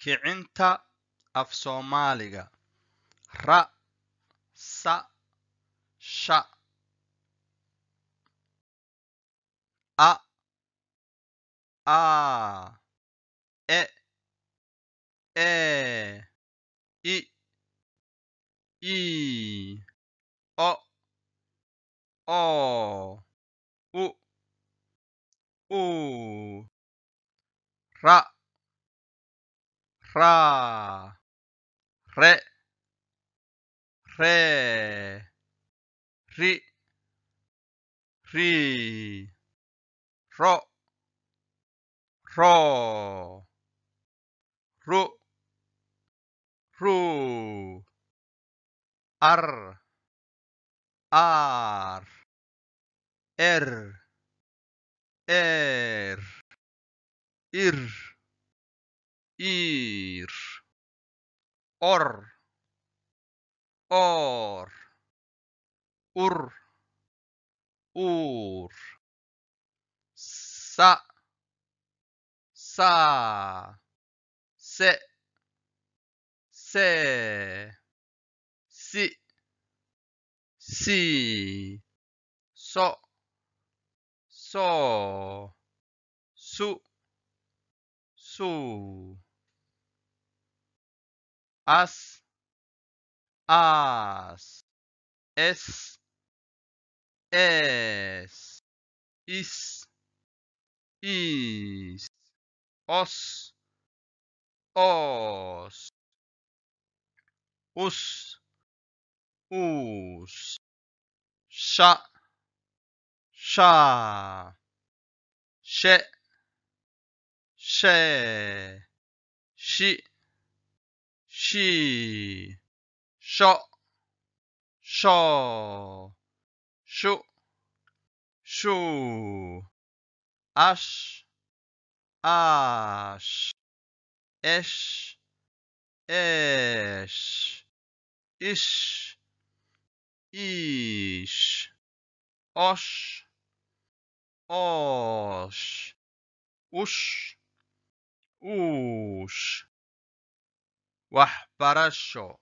kicinta af Soomaaliga ra sa sha a e i o u ra re ri ro ru ar er ir or ur sa se si so su as es is os us sha she sho shu ash esh ish osh ush waxbarasho